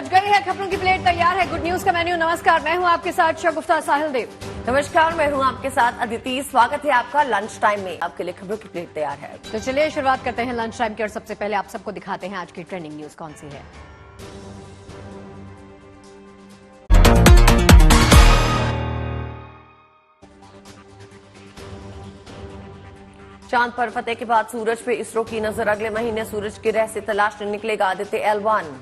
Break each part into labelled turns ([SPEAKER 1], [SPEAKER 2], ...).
[SPEAKER 1] बज गई है, खबरों की प्लेट तैयार है, गुड न्यूज का मेन्यू। नमस्कार, मैं हूं आपके साथ शगुफ्ता साहिल देव।
[SPEAKER 2] नमस्कार, मैं हूं आपके साथ अदिति। स्वागत है आपका लंच टाइम में। आपके लिए खबरों की प्लेट तैयार है।
[SPEAKER 1] तो चलिए शुरुआत करते हैं लंच टाइम की और सबसे पहले आप सबको दिखाते हैं आज की ट्रेंडिंग न्यूज कौन सी है।
[SPEAKER 2] चांद पर फतेह के बाद सूरज पे इसरो की नजर। अगले महीने सूरज की रहस्य तलाशने निकलेगा आदित्य L1।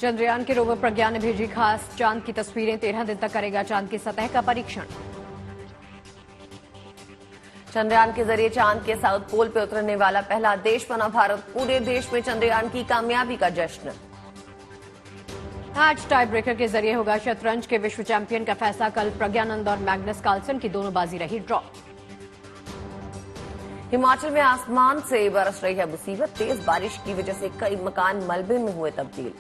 [SPEAKER 1] चंद्रयान के रोवर प्रज्ञान ने भेजी खास चांद की तस्वीरें। 13 दिन तक करेगा चांद की सतह का परीक्षण।
[SPEAKER 2] चंद्रयान के जरिए चांद के साउथ पोल पे उतरने वाला पहला देश बना भारत। पूरे देश में चंद्रयान की कामयाबी का जश्न।
[SPEAKER 1] आज टाई ब्रेकर के जरिए होगा शतरंज के विश्व चैंपियन का फैसला। कल प्रज्ञानंद और मैग्नस कार्लसन की दोनों बाजी रही ड्रॉ।
[SPEAKER 2] हिमाचल में आसमान से बरस रही है मुसीबत। तेज बारिश की वजह से कई मकान मलबे में हुए तब्दील।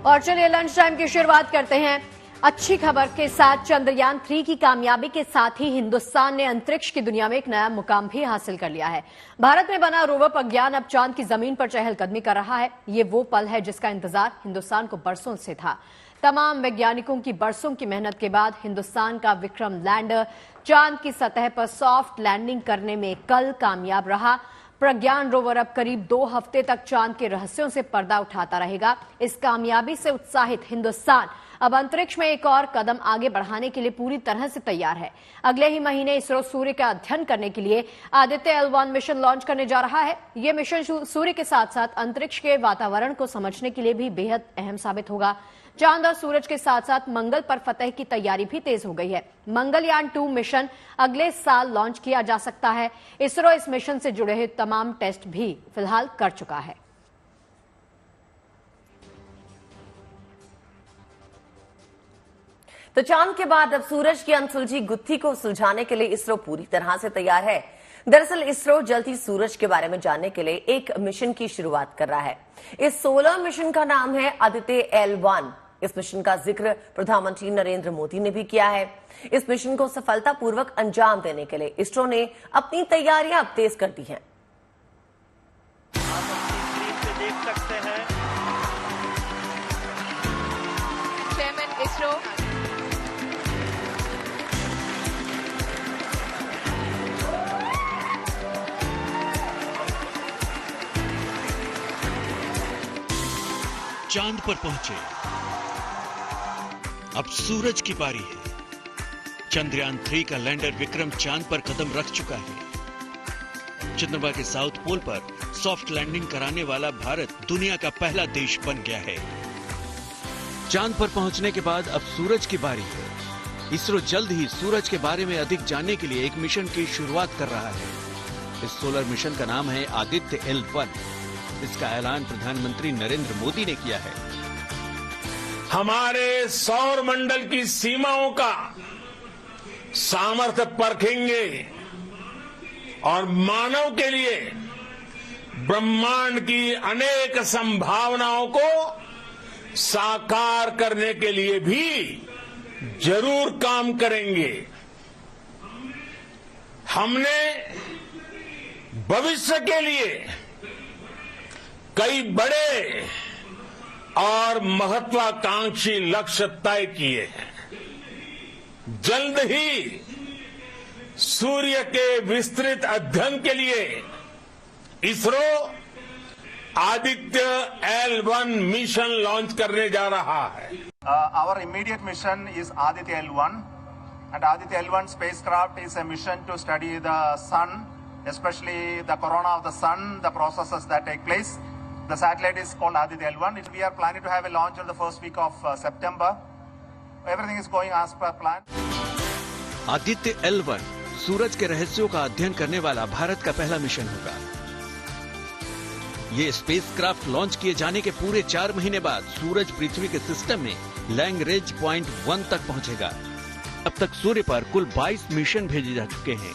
[SPEAKER 1] और चलिए लंच टाइम की शुरुआत करते हैं अच्छी खबर के साथ। चंद्रयान 3 की कामयाबी के साथ ही हिंदुस्तान ने अंतरिक्ष की दुनिया में एक नया मुकाम भी हासिल कर लिया है। भारत में बना रोवर प्रज्ञान अब चांद की जमीन पर चहलकदमी कर रहा है। ये वो पल है जिसका इंतजार हिंदुस्तान को बरसों से था। तमाम वैज्ञानिकों की बरसों की मेहनत के बाद हिंदुस्तान का विक्रम लैंडर चांद की सतह पर सॉफ्ट लैंडिंग करने में कल कामयाब रहा। प्रज्ञान रोवर अब करीब 2 हफ्ते तक चांद के रहस्यों से पर्दा उठाता रहेगा। इस कामयाबी से उत्साहित हिंदुस्तान अब अंतरिक्ष में एक और कदम आगे बढ़ाने के लिए पूरी तरह से तैयार है। अगले ही महीने इसरो सूर्य का अध्ययन करने के लिए आदित्य L1 मिशन लॉन्च करने जा रहा है। यह मिशन सूर्य के साथ साथ अंतरिक्ष के वातावरण को समझने के लिए भी बेहद अहम साबित होगा। चांद और सूरज के साथ साथ मंगल पर फतह की तैयारी भी तेज हो गई है। मंगलयान 2 मिशन अगले साल लॉन्च किया जा सकता है। इसरो इस मिशन से जुड़े हुए तमाम टेस्ट भी फिलहाल कर चुका है।
[SPEAKER 2] तो चांद के बाद अब सूरज की अनसुलझी गुत्थी को सुलझाने के लिए इसरो पूरी तरह से तैयार है। दरअसल इसरो जल्द ही सूरज के बारे में जानने के लिए एक मिशन की शुरुआत कर रहा है। इस सोलर मिशन का नाम है आदित्य L1। इस मिशन का जिक्र प्रधानमंत्री नरेंद्र मोदी ने भी किया है। इस मिशन को सफलतापूर्वक अंजाम देने के लिए इसरो ने अपनी तैयारियां अब तेज कर दी हैं।
[SPEAKER 3] देख सकते हैं चेयरमैन इसरो
[SPEAKER 4] चांद पर पहुंचे। अब सूरज की बारी है। चंद्रयान 3 का लैंडर विक्रम चांद पर कदम रख चुका है। चंद्रमा के साउथ पोल पर सॉफ्ट लैंडिंग कराने वाला भारत दुनिया का पहला देश बन गया है। चांद पर पहुंचने के बाद अब सूरज की बारी है। इसरो जल्द ही सूरज के बारे में अधिक जानने के लिए एक मिशन की शुरुआत कर रहा है। इस सोलर मिशन का नाम है आदित्य L1। इसका ऐलान प्रधानमंत्री नरेंद्र मोदी ने किया है।
[SPEAKER 5] हमारे सौर मंडल की सीमाओं का सामर्थ्य परखेंगे और मानव के लिए ब्रह्मांड की अनेक संभावनाओं को साकार करने के लिए भी जरूर काम करेंगे। हमने भविष्य के लिए कई बड़े और महत्वाकांक्षी लक्ष्य तय किए हैं। जल्द ही सूर्य के विस्तृत अध्ययन के लिए ISRO Aditya L1 mission launch करने जा रहा है।
[SPEAKER 6] Our immediate mission is Aditya L1, and Aditya L1 spacecraft is a mission to study the sun, especially the corona of the sun, the processes that take place. The satellite is called Aditya L1. We are planning to have a launch in the first week of September. Everything is going as per plan.
[SPEAKER 4] Aditya L1 सूरज के रहस्यों का अध्ययन करने वाला भारत का पहला mission होगा। ये स्पेसक्राफ्ट लॉन्च किए जाने के पूरे 4 महीने बाद सूरज पृथ्वी के सिस्टम में लैग्रेंज पॉइंट 1 तक पहुंचेगा। अब तक सूर्य पर कुल 22 मिशन भेजे जा चुके हैं।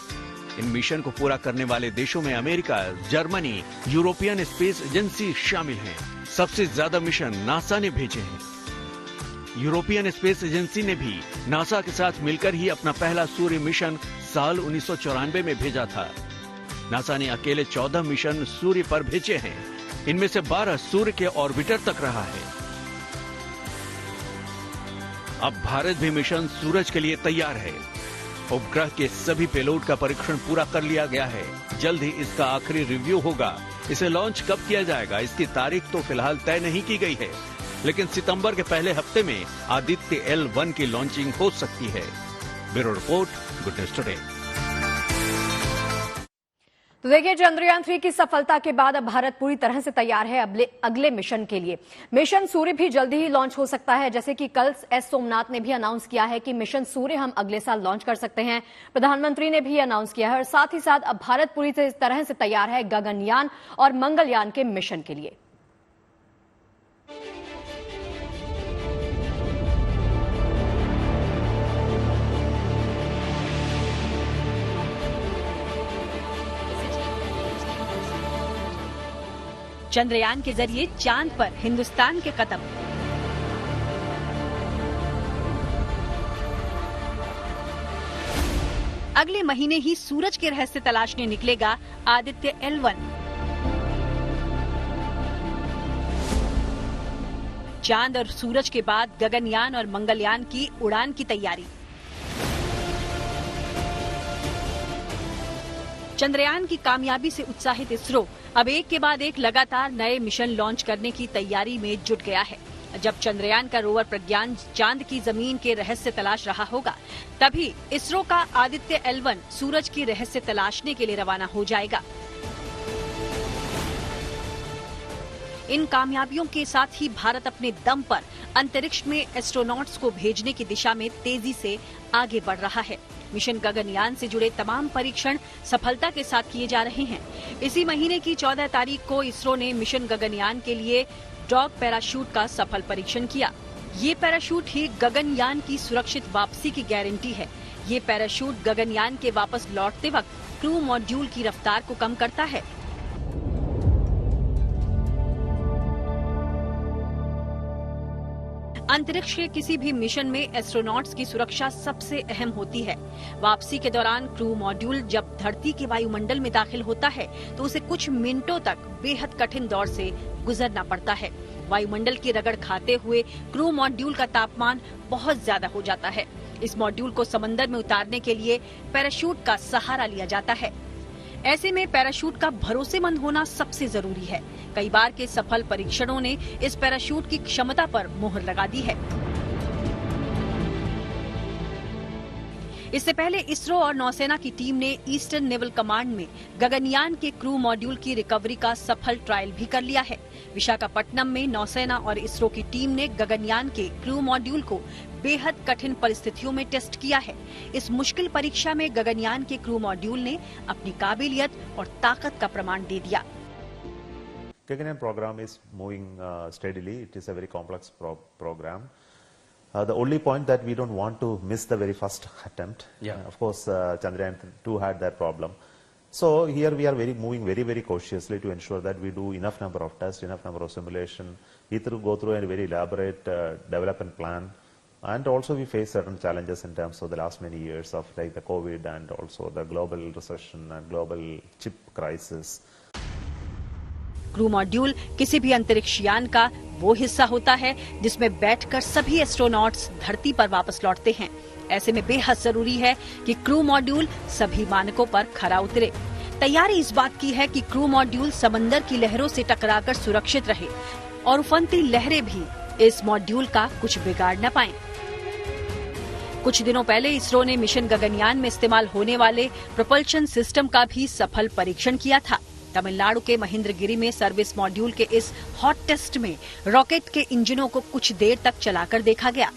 [SPEAKER 4] इन मिशन को पूरा करने वाले देशों में America, Germany, European space agency शामिल हैं। सबसे ज्यादा मिशन नासा ने भेजे हैं। यूरोपियन स्पेस एजेंसी ने भी नासा के साथ मिलकर ही अपना पहला सूर्य मिशन साल 1994 में भेजा था। नासा ने अकेले 14 मिशन सूर्य पर भेजे हैं। इनमें से 12 सूर्य के ऑर्बिटर तक रहा है। अब भारत भी मिशन सूरज के लिए तैयार है। उपग्रह के सभी पेलोड का परीक्षण पूरा कर लिया गया है। जल्द ही इसका आखिरी रिव्यू होगा। इसे लॉन्च कब किया जाएगा इसकी तारीख तो फिलहाल तय नहीं की गई है, लेकिन सितंबर के पहले हफ्ते में आदित्य L1 की लॉन्चिंग हो सकती है। Bureau report, good news today.
[SPEAKER 1] तो देखिए, चंद्रयान 3 की सफलता के बाद अब भारत पूरी तरह से तैयार है अगले मिशन के लिए। मिशन सूर्य भी जल्दी ही लॉन्च हो सकता है, जैसे कि कल एस सोमनाथ ने भी अनाउंस किया है कि मिशन सूर्य हम अगले साल लॉन्च कर सकते हैं। प्रधानमंत्री ने भी अनाउंस किया है और साथ ही साथ अब भारत पूरी तरह से तैयार है गगनयान और मंगलयान के मिशन के लिए।
[SPEAKER 7] चंद्रयान के जरिए चांद पर हिंदुस्तान के कदम। अगले महीने ही सूरज के रहस्य तलाशने निकलेगा आदित्य L1। चांद और सूरज के बाद गगनयान और मंगलयान की उड़ान की तैयारी। चंद्रयान की कामयाबी से उत्साहित इसरो अब एक के बाद एक लगातार नए मिशन लॉन्च करने की तैयारी में जुट गया है। जब चंद्रयान का रोवर प्रज्ञान चांद की जमीन के रहस्य तलाश रहा होगा, तभी इसरो का आदित्य L1 सूरज की रहस्य तलाशने के लिए रवाना हो जाएगा। इन कामयाबियों के साथ ही भारत अपने दम पर अंतरिक्ष में एस्ट्रोनॉट्स को भेजने की दिशा में तेजी से आगे बढ़ रहा है। मिशन गगनयान से जुड़े तमाम परीक्षण सफलता के साथ किए जा रहे हैं। इसी महीने की 14 तारीख को इसरो ने मिशन गगनयान के लिए डॉग पैराशूट का सफल परीक्षण किया। ये पैराशूट ही गगनयान की सुरक्षित वापसी की गारंटी है। ये पैराशूट गगनयान के वापस लौटते वक्त क्रू मॉड्यूल की रफ्तार को कम करता है। अंतरिक्ष के किसी भी मिशन में एस्ट्रोनॉट्स की सुरक्षा सबसे अहम होती है। वापसी के दौरान क्रू मॉड्यूल जब धरती के वायुमंडल में दाखिल होता है तो उसे कुछ मिनटों तक बेहद कठिन दौर से गुजरना पड़ता है। वायुमंडल की रगड़ खाते हुए क्रू मॉड्यूल का तापमान बहुत ज्यादा हो जाता है। इस मॉड्यूल को समंदर में उतारने के लिए पैराशूट का सहारा लिया जाता है। ऐसे में पैराशूट का भरोसेमंद होना सबसे जरूरी है। कई बार के सफल परीक्षणों ने इस पैराशूट की क्षमता पर मोहर लगा दी है। इससे पहले इसरो और नौसेना की टीम ने ईस्टर्न नेवल कमांड में गगनयान के क्रू मॉड्यूल की रिकवरी का सफल ट्रायल भी कर लिया है। विशाखापट्टनम में नौसेना और इसरो की टीम ने गगनयान के क्रू मॉड्यूल को बेहद कठिन परिस्थितियों में टेस्ट किया है। इस मुश्किल परीक्षा में गगनयान के क्रू मॉड्यूल ने अपनी काबिलियत और ताकत का प्रमाण दे दिया।
[SPEAKER 8] Gaganyaan program is moving steadily. It is a very complex program. The only point that we don't want to miss the very first attempt. Of course, Chandrayaan 2 had that problem. So here we are moving very cautiously to ensure that we do enough number of tests, enough number of simulation. We go through a very elaborate development plan, and also we face certain challenges in terms of the last many years of like the COVID and also the global recession and global chip crisis.
[SPEAKER 7] Crew module किसी भी अंतरिक्ष यान का वो हिस्सा होता है जिसमें बैठकर सभी एस्ट्रोनॉट्स धरती पर वापस लौटते हैं। ऐसे में बेहद जरूरी है कि क्रू मॉड्यूल सभी मानकों पर खरा उतरे। तैयारी इस बात की है कि क्रू मॉड्यूल समंदर की लहरों से टकराकर सुरक्षित रहे और उफनती लहरें भी इस मॉड्यूल का कुछ बिगाड़ न पाएं। कुछ दिनों पहले इसरो ने मिशन गगनयान में इस्तेमाल होने वाले प्रोपल्शन सिस्टम का भी सफल परीक्षण किया था। तमिलनाडु के महेंद्रगिरी में सर्विस मॉड्यूल के इस हॉट टेस्ट में रॉकेट के इंजनों को कुछ देर तक चलाकर देखा गया।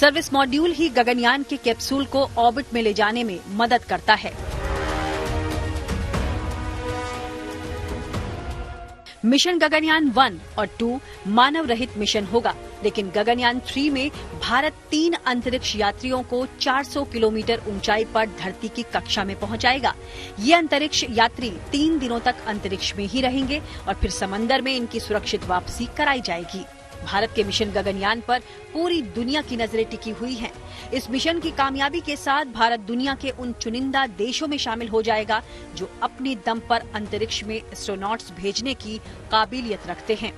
[SPEAKER 7] सर्विस मॉड्यूल ही गगनयान के कैप्सूल को ऑर्बिट में ले जाने में मदद करता है। मिशन गगनयान 1 और 2 मानव रहित मिशन होगा, लेकिन गगनयान 3 में भारत 3 अंतरिक्ष यात्रियों को 400 किलोमीटर ऊंचाई पर धरती की कक्षा में पहुंचाएगा। ये अंतरिक्ष यात्री 3 दिनों तक अंतरिक्ष में ही रहेंगे और फिर समंदर में इनकी सुरक्षित वापसी कराई जाएगी। भारत के मिशन गगनयान पर पूरी दुनिया की नजरें टिकी हुई हैं। इस मिशन की कामयाबी के साथ भारत दुनिया के उन चुनिंदा देशों में शामिल हो जाएगा जो अपने दम पर अंतरिक्ष में एस्ट्रोनॉट्स भेजने की काबिलियत रखते हैं।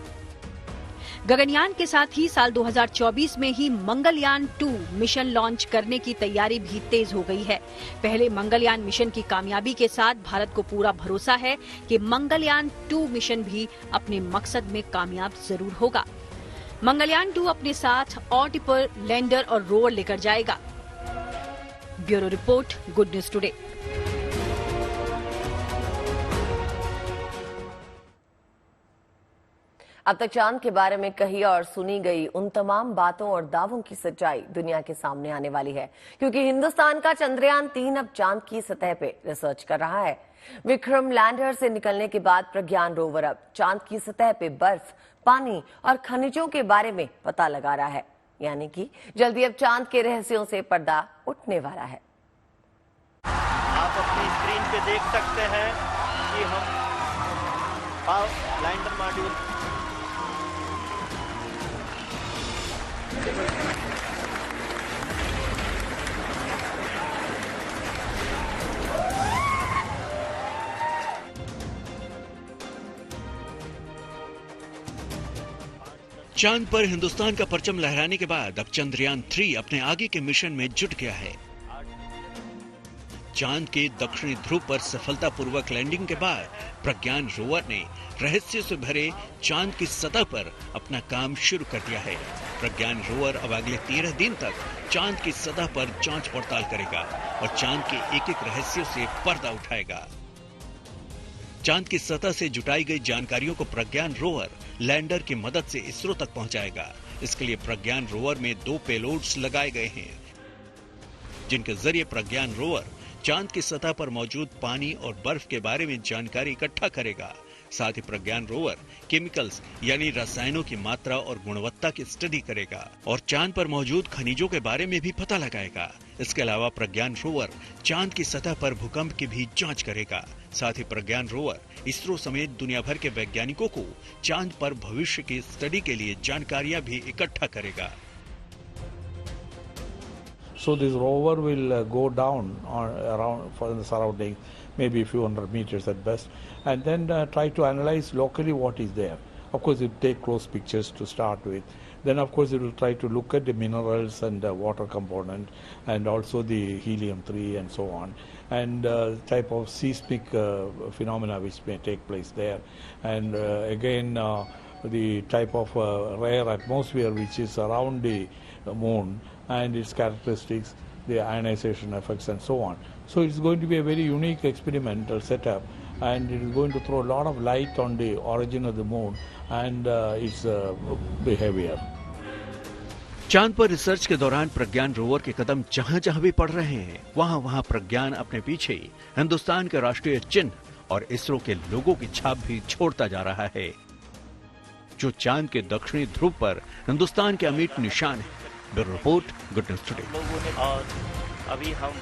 [SPEAKER 7] गगनयान के साथ ही साल 2024 में ही मंगलयान 2 मिशन लॉन्च करने की तैयारी भी तेज हो गई है। पहले मंगलयान मिशन की कामयाबी के साथ भारत को पूरा भरोसा है कि मंगलयान 2 मिशन भी अपने मकसद में कामयाब जरूर होगा। मंगलयान 2 अपने साथ ऑर्बिटर, लैंडर और रोवर लेकर जाएगा। Bureau report, good news today.
[SPEAKER 2] अब तक चांद के बारे में कही और सुनी गई उन तमाम बातों और दावों की सच्चाई दुनिया के सामने आने वाली है, क्योंकि हिंदुस्तान का चंद्रयान 3 अब चांद की सतह पे रिसर्च कर रहा है। विक्रम लैंडर से निकलने के बाद प्रज्ञान रोवर अब चांद की सतह पे बर्फ, पानी और खनिजों के बारे में पता लगा रहा है। यानी कि जल्दी अब चांद के रहस्यों से पर्दा उठने वाला है।
[SPEAKER 3] आप अपनी स्क्रीन पे देख सकते हैं कि हम लैंडर मॉड्यूल
[SPEAKER 4] चांद पर हिंदुस्तान का परचम लहराने के बाद अब चंद्रयान 3 अपने आगे के मिशन में जुट गया है। चांद के दक्षिणी ध्रुव पर सफलतापूर्वक लैंडिंग के बाद प्रज्ञान रोवर ने रहस्य से भरे चांद की सतह पर अपना काम शुरू कर दिया है। प्रज्ञान रोवर अब अगले 13 दिन तक चांद की सतह पर जांच पड़ताल करेगा और चांद के एक एक रहस्यों से पर्दा उठाएगा। चांद की सतह से जुटाई गई जानकारियों को प्रज्ञान रोवर लैंडर की मदद से इसरो तक पहुंचाएगा। इसके लिए प्रज्ञान रोवर में 2 पेलोड्स लगाए गए हैं, जिनके जरिए प्रज्ञान रोवर चांद की सतह पर मौजूद पानी और बर्फ के बारे में जानकारी इकट्ठा करेगा। साथ ही प्रज्ञान रोवर केमिकल्स यानी रसायनों की मात्रा और गुणवत्ता की स्टडी करेगा और चांद पर मौजूद खनिजों के बारे में भी पता लगाएगा। इसके अलावा प्रज्ञान रोवर चांद की सतह पर भूकंप की भी जांच करेगा। साथ ही प्रज्ञान रोवर इसरो समेत दुनिया भर के वैज्ञानिकों को चांद पर भविष्य की स्टडी के लिए जानकारियां भी इकट्ठा करेगा।
[SPEAKER 9] So this rover will go down around for the surroundings, maybe a few hundred meters at best, and then try to analyze locally what is there. Of course, it will take close pictures to start with. Then, of course, it will try to look at the minerals and the water component, and also the helium-3 and so on, and type of seismic phenomena which may take place there, and again the type of rare atmosphere which is around the moon and its characteristics, the ionization effects and so on. So it's going to be a very unique experimental setup, and it is going to throw a lot of light on the origin of the moon and its behavior.
[SPEAKER 4] चांद पर research के दौरान प्रज्ञान rover के कदम जहां जहां भी पड़ रहे हैं, वहां वहां प्रज्ञान अपने पीछे हिंदुस्तान के राष्ट्रीय चिन्ह और इसरो के लोगों की छाप भी छोड़ता जा रहा है, जो चांद के दक्षिणी ध्रुव पर हिंदुस्तान के अमिट निशान है। Bureau report, good news today.
[SPEAKER 3] और अभी हम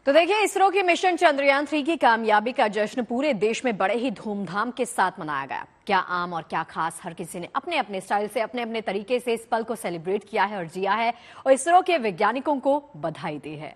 [SPEAKER 1] तो देखिए, इसरो की मिशन चंद्रयान 3 की कामयाबी का जश्न पूरे देश में बड़े ही धूमधाम के साथ मनाया गया। क्या आम और क्या खास, हर किसी ने अपने अपने स्टाइल से, अपने अपने तरीके से इस पल को सेलिब्रेट किया है और जिया है, और इसरो के वैज्ञानिकों को बधाई दी है।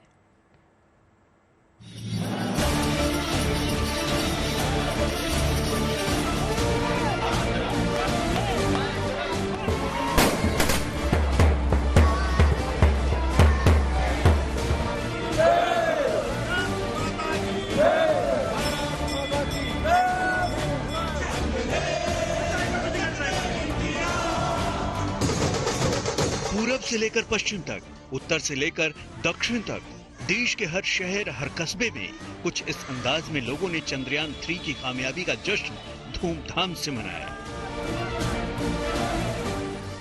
[SPEAKER 4] पूरब से लेकर पश्चिम तक, उत्तर से लेकर दक्षिण तक, देश के हर शहर, हर कस्बे में कुछ इस अंदाज में लोगों ने चंद्रयान 3 की कामयाबी का जश्न धूमधाम से मनाया।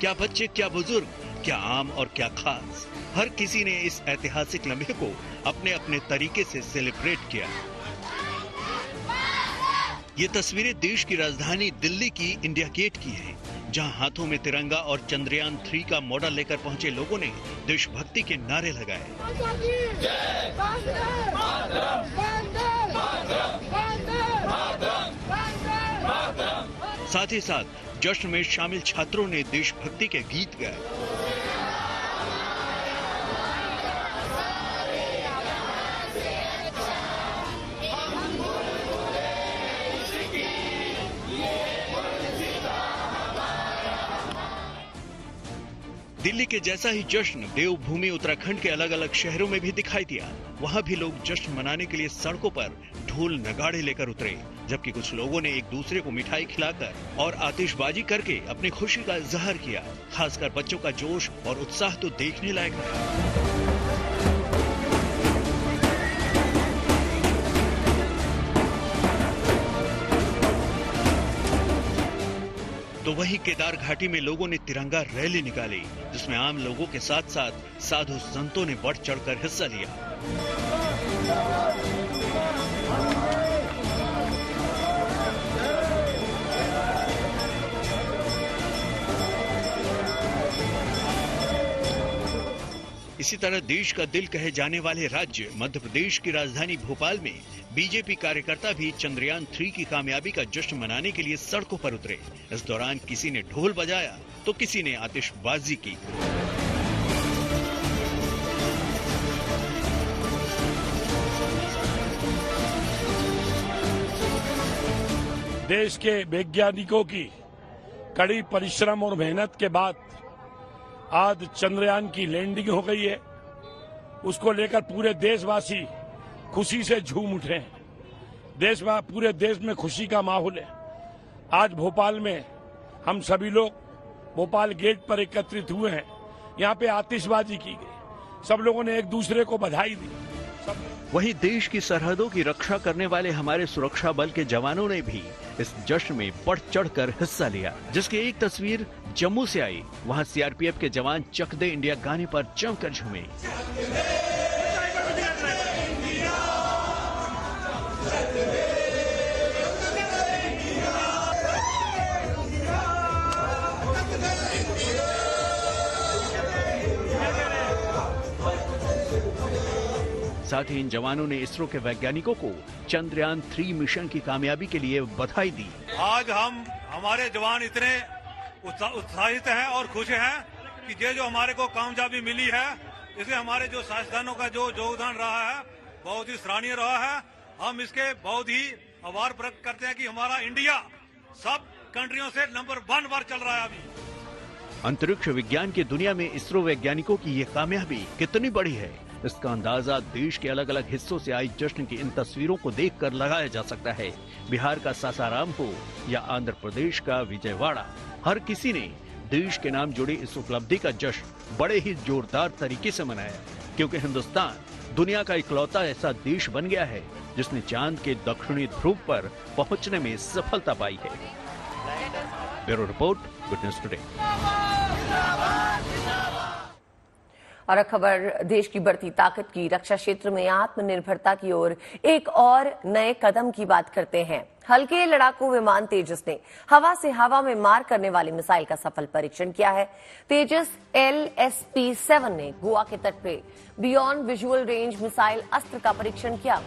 [SPEAKER 4] क्या बच्चे, क्या बुजुर्ग, क्या आम और क्या खास, हर किसी ने इस ऐतिहासिक लम्हे को अपने अपने तरीके से सेलिब्रेट किया। ये तस्वीरें देश की राजधानी दिल्ली की इंडिया गेट की हैं, जहां हाथों में तिरंगा और चंद्रयान 3 का मॉडल लेकर पहुंचे लोगों ने देशभक्ति के नारे लगाए। साथ ही साथ जश्न में शामिल छात्रों ने देशभक्ति के गीत गाए। दिल्ली के जैसा ही जश्न देवभूमि उत्तराखंड के अलग अलग शहरों में भी दिखाई दिया। वहां भी लोग जश्न मनाने के लिए सड़कों पर ढोल नगाड़े लेकर उतरे, जबकि कुछ लोगों ने एक दूसरे को मिठाई खिलाकर और आतिशबाजी करके अपनी खुशी का इजहार किया। खासकर बच्चों का जोश और उत्साह तो देखने लायक रहा। तो वहीं केदार घाटी में लोगों ने तिरंगा रैली निकाली, जिसमें आम लोगों के साथ साथ साधु संतों ने बढ़ चढ़कर हिस्सा लिया। इसी तरह देश का दिल कहे जाने वाले राज्य मध्य प्रदेश की राजधानी भोपाल में बीजेपी कार्यकर्ता भी चंद्रयान 3 की कामयाबी का जश्न मनाने के लिए सड़कों पर उतरे। इस दौरान किसी ने ढोल बजाया तो किसी ने आतिशबाजी की।
[SPEAKER 5] देश के वैज्ञानिकों की कड़ी परिश्रम और मेहनत के बाद आज चंद्रयान की लैंडिंग हो गई है। उसको लेकर पूरे देशवासी खुशी से झूम उठे हैं। पूरे देश में खुशी का माहौल है। आज भोपाल में हम सभी लोग भोपाल गेट पर एकत्रित हुए हैं। यहाँ पे आतिशबाजी की गई, सब लोगों ने एक दूसरे को बधाई दी।
[SPEAKER 4] वहीं देश की सरहदों की रक्षा करने वाले हमारे सुरक्षा बल के जवानों ने भी इस जश्न में बढ़ चढ़कर हिस्सा लिया, जिसकी एक तस्वीर जम्मू से आई। वहां सीआरपीएफ के जवान चक दे इंडिया गाने पर जमकर झूमे। साथ ही इन जवानों ने इसरो के वैज्ञानिकों को चंद्रयान 3 मिशन की कामयाबी के लिए बधाई दी।
[SPEAKER 10] आज हमारे जवान इतने उत्साहित हैं और खुश हैं कि ये जो हमारे को कामयाबी मिली है, इसमें हमारे जो साइंसदानों का जो योगदान रहा है बहुत ही सराहनीय रहा है। हम इसके बहुत ही आभार प्रकट करते हैं कि हमारा इंडिया सब कंट्रियों से नंबर 1 पर चल रहा है। अभी
[SPEAKER 4] अंतरिक्ष विज्ञान की दुनिया में इसरो वैज्ञानिकों की ये कामयाबी कितनी बड़ी है, इसका अंदाजा देश के अलग अलग हिस्सों से आई जश्न की इन तस्वीरों को देखकर लगाया जा सकता है। बिहार का सासाराम हो या आंध्र प्रदेश का विजयवाड़ा, हर किसी ने देश के नाम जुड़ी इस उपलब्धि का जश्न बड़े ही जोरदार तरीके से मनाया, क्योंकि हिंदुस्तान दुनिया का इकलौता ऐसा देश बन गया है जिसने चांद के दक्षिणी ध्रुव पर पहुंचने में सफलता पाई है। Bureau report, good news today.
[SPEAKER 2] और खबर देश की बढ़ती ताकत की रक्षा क्षेत्र में आत्मनिर्भरता की ओर एक और नए कदम की बात करते हैं। हल्के लड़ाकू विमान तेजस ने हवा से हवा में मार करने वाली मिसाइल का सफल परीक्षण किया है। तेजस LSP-7 ने गोवा के तट पे बियॉन्ड विजुअल रेंज मिसाइल अस्त्र का परीक्षण किया।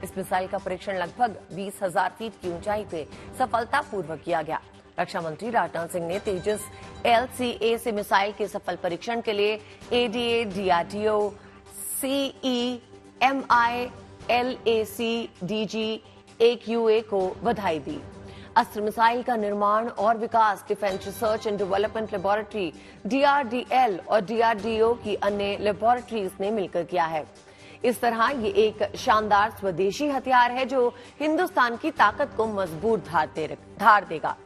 [SPEAKER 2] इस मिसाइल का परीक्षण लगभग 20,000 फीट की ऊंचाई पे सफलतापूर्वक किया गया। रक्षा मंत्री राजनाथ सिंह ने तेजस LCA से मिसाइल के सफल परीक्षण के लिए ADA, DRDO, CEMI, LAC, DG, AQA को बधाई दी। अस्त्र मिसाइल का निर्माण और विकास defence research and development laboratory DRDL और DRDO की अन्य लेबोरेटरीज ने मिलकर किया है। इस तरह ये एक शानदार स्वदेशी हथियार है जो हिंदुस्तान की ताकत को मजबूत धार देगा।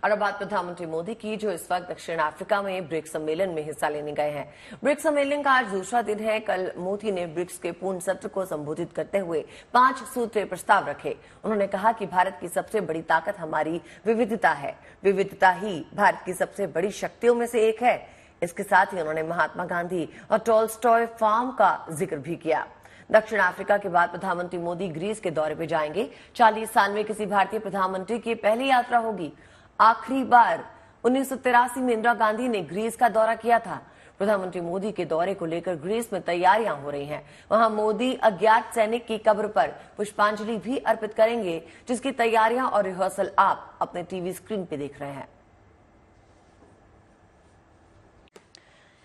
[SPEAKER 2] और अब बात प्रधानमंत्री मोदी की, जो इस वक्त दक्षिण अफ्रीका में ब्रिक्स सम्मेलन में हिस्सा लेने गए हैं। ब्रिक्स सम्मेलन का आज दूसरा दिन है। कल मोदी ने ब्रिक्स के पूर्ण सत्र को संबोधित करते हुए 5 सूत्रीय प्रस्ताव रखे। उन्होंने कहा कि भारत की सबसे बड़ी ताकत हमारी विविधता है, विविधता ही भारत की सबसे बड़ी शक्तियों में से एक है। इसके साथ ही उन्होंने महात्मा गांधी और टॉलस्टॉय फार्म का जिक्र भी किया। दक्षिण अफ्रीका के बाद प्रधानमंत्री मोदी ग्रीस के दौरे पर जाएंगे। 40 साल में किसी भारतीय प्रधानमंत्री की पहली यात्रा होगी। आखिरी बार 1983 में इंदिरा गांधी ने ग्रीस का दौरा किया था। प्रधानमंत्री मोदी के दौरे को लेकर ग्रीस में तैयारियां हो रही हैं। वहां मोदी अज्ञात सैनिक की कब्र पर पुष्पांजलि भी अर्पित करेंगे, जिसकी तैयारियां और रिहर्सल आप अपने टीवी स्क्रीन पे देख रहे हैं।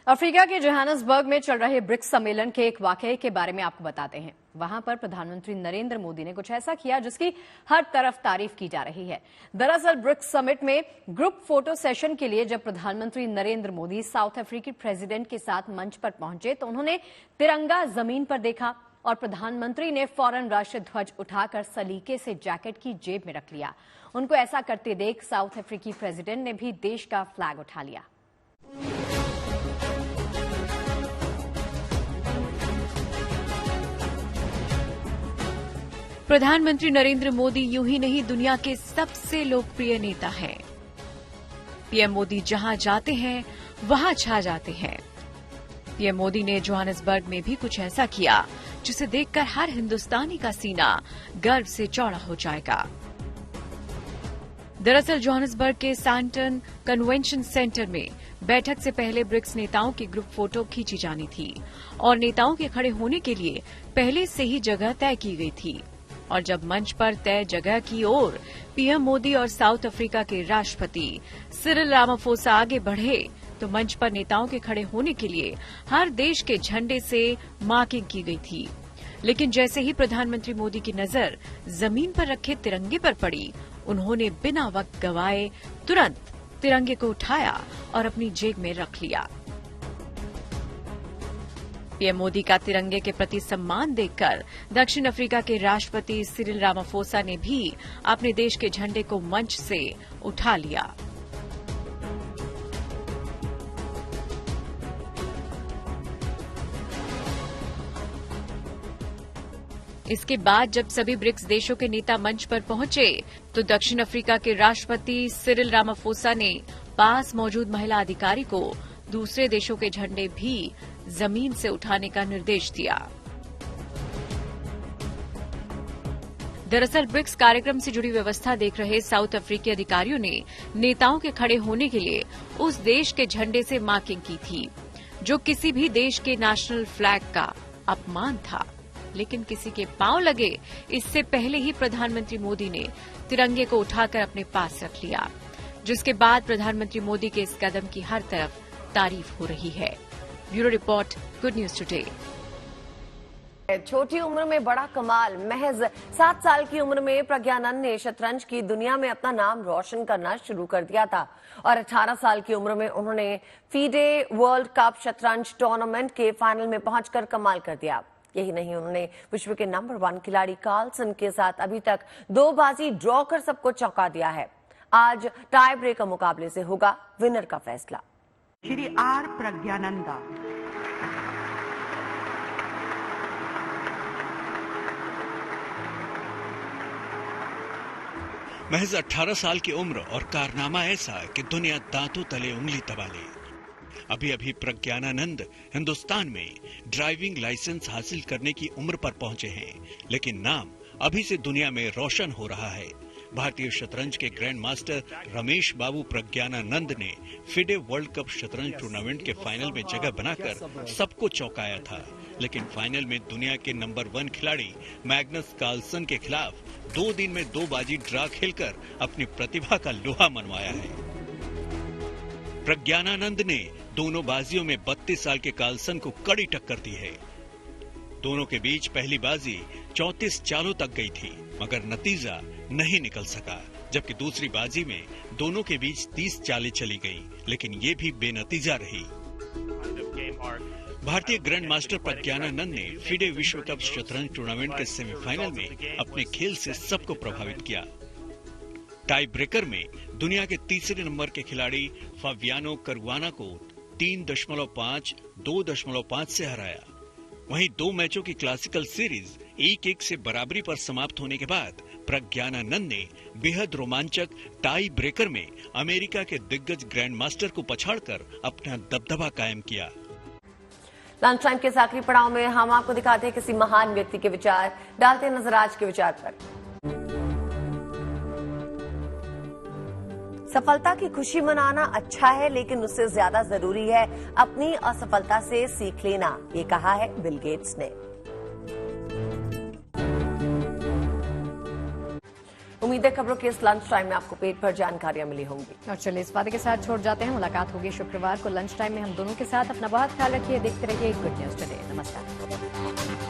[SPEAKER 1] अफ्रीका के जोहानिसबर्ग में चल रहे ब्रिक्स सम्मेलन के एक वाकये के बारे में आपको बताते हैं। वहां पर प्रधानमंत्री नरेंद्र मोदी ने कुछ ऐसा किया जिसकी हर तरफ तारीफ की जा रही है। दरअसल ब्रिक्स समिट में ग्रुप फोटो सेशन के लिए जब प्रधानमंत्री नरेंद्र मोदी साउथ अफ्रीकी प्रेसिडेंट के साथ मंच पर पहुंचे तो उन्होंने तिरंगा जमीन पर देखा और प्रधानमंत्री ने फौरन राष्ट्रीय ध्वज उठाकर सलीके से जैकेट की जेब में रख लिया। उनको ऐसा करते देख साउथ अफ्रीकी प्रेसिडेंट ने भी देश का फ्लैग उठा लिया।
[SPEAKER 11] प्रधानमंत्री नरेंद्र मोदी यूं ही नहीं दुनिया के सबसे लोकप्रिय नेता हैं। पीएम मोदी जहां जाते हैं वहां छा जाते हैं। पीएम मोदी ने जोहानिसबर्ग में भी कुछ ऐसा किया जिसे देखकर हर हिंदुस्तानी का सीना गर्व से चौड़ा हो जाएगा। दरअसल जोहानिसबर्ग के सैंटन कन्वेंशन सेंटर में बैठक से पहले ब्रिक्स नेताओं की ग्रुप फोटो खींची जानी थी और नेताओं के खड़े होने के लिए पहले से ही जगह तय की गई थी। और जब मंच पर तय जगह की ओर पीएम मोदी और साउथ अफ्रीका के राष्ट्रपति सिरिल रामाफोसा आगे बढ़े तो मंच पर नेताओं के खड़े होने के लिए हर देश के झंडे से मार्किंग की गई थी। लेकिन जैसे ही प्रधानमंत्री मोदी की नजर जमीन पर रखे तिरंगे पर पड़ी, उन्होंने बिना वक्त गवाए तुरंत तिरंगे को उठाया और अपनी जेब में रख लिया। पीएम मोदी का तिरंगे के प्रति सम्मान देखकर दक्षिण अफ्रीका के राष्ट्रपति सिरिल रामाफोसा ने भी अपने देश के झंडे को मंच से उठा लिया। इसके बाद जब सभी ब्रिक्स देशों के नेता मंच पर पहुंचे तो दक्षिण अफ्रीका के राष्ट्रपति सिरिल रामाफोसा ने पास मौजूद महिला अधिकारी को दूसरे देशों के झंडे भी जमीन से उठाने का निर्देश दिया। दरअसल ब्रिक्स कार्यक्रम से जुड़ी व्यवस्था देख रहे साउथ अफ्रीकी अधिकारियों ने नेताओं के खड़े होने के लिए उस देश के झंडे से मार्किंग की थी, जो किसी भी देश के नेशनल फ्लैग का अपमान था। लेकिन किसी के पांव लगे इससे पहले ही प्रधानमंत्री मोदी ने तिरंगे को उठाकर अपने पास रख लिया, जिसके बाद प्रधानमंत्री मोदी के इस कदम की हर तरफ तारीफ हो रही है। Bureau report, good news today.
[SPEAKER 2] छोटी उम्र में बड़ा कमाल। महज 7 साल की उम्र में प्रज्ञानंद ने शतरंज की दुनिया में अपना नाम रोशन करना शुरू कर दिया था और 18 साल की उम्र में उन्होंने फीडे वर्ल्ड कप शतरंज टूर्नामेंट के फाइनल में पहुंचकर कमाल कर दिया। यही नहीं, उन्होंने विश्व के नंबर 1 खिलाड़ी कार्लसन के साथ अभी तक 2 बाजी ड्रॉ कर सबको चौंका दिया है। आज टाई ब्रेकर मुकाबले से होगा विनर का फैसला।
[SPEAKER 12] श्री आर प्रज्ञानंदा।
[SPEAKER 4] महज 18 साल की उम्र और कारनामा ऐसा कि दुनिया दांतों तले उंगली दबा ले। अभी अभी प्रज्ञानानंद हिंदुस्तान में ड्राइविंग लाइसेंस हासिल करने की उम्र पर पहुंचे हैं, लेकिन नाम अभी से दुनिया में रोशन हो रहा है। भारतीय शतरंज के ग्रैंड मास्टर रमेश बाबू प्रज्ञानानंद ने फिडे वर्ल्ड कप शतरंज टूर्नामेंट के फाइनल में जगह बनाकर सबको चौंकाया था, लेकिन फाइनल में दुनिया के नंबर 1 खिलाड़ी मैग्नस कार्लसन के खिलाफ 2 दिन में 2 बाजी ड्रा खेलकर अपनी प्रतिभा का लोहा मनवाया है। प्रज्ञानानंद ने दोनों बाजियों में 32 साल के कार्लसन को कड़ी टक्कर दी है। दोनों के बीच पहली बाजी 34 चालों तक गई थी, मगर नतीजा नहीं निकल सका, जबकि दूसरी बाजी में दोनों के बीच 30 चालें चली गईं, लेकिन ये भी बेनतीजा रही। भारतीय ग्रैंड मास्टर प्रज्ञानानंद ने फिडे विश्व कप शतरंज टूर्नामेंट के सेमीफाइनल में अपने खेल से सबको प्रभावित किया। टाई ब्रेकर में दुनिया के तीसरे नंबर के खिलाड़ी फाबियानो करुआना को 3.5, 2.5 से हराया। वहीं 2 मैचों की क्लासिकल सीरीज 1-1 से बराबरी पर समाप्त होने के बाद प्रज्ञानानंद ने बेहद रोमांचक टाई ब्रेकर में अमेरिका के दिग्गज ग्रैंड मास्टर को पछाड़कर अपना दबदबा कायम किया।
[SPEAKER 2] लंच टाइम के आखिरी पड़ाव में हम आपको दिखाते हैं किसी महान व्यक्ति के विचार। डालते हैं नजर आज के विचार पर। सफलता की खुशी मनाना अच्छा है, लेकिन उससे ज्यादा जरूरी है अपनी असफलता से सीख लेना, ये कहा है बिल गेट्स ने। उम्मीद है खबरों के इस लंच टाइम में आपको पेट भर जानकारियां मिली होंगी।
[SPEAKER 1] और चलिए इस बात के साथ छोड़ जाते हैं, मुलाकात होगी शुक्रवार को लंच टाइम में हम दोनों के साथ। अपना बहुत ख्याल रखिए, देखते रहिए गुड न्यूज टुडे। नमस्कार।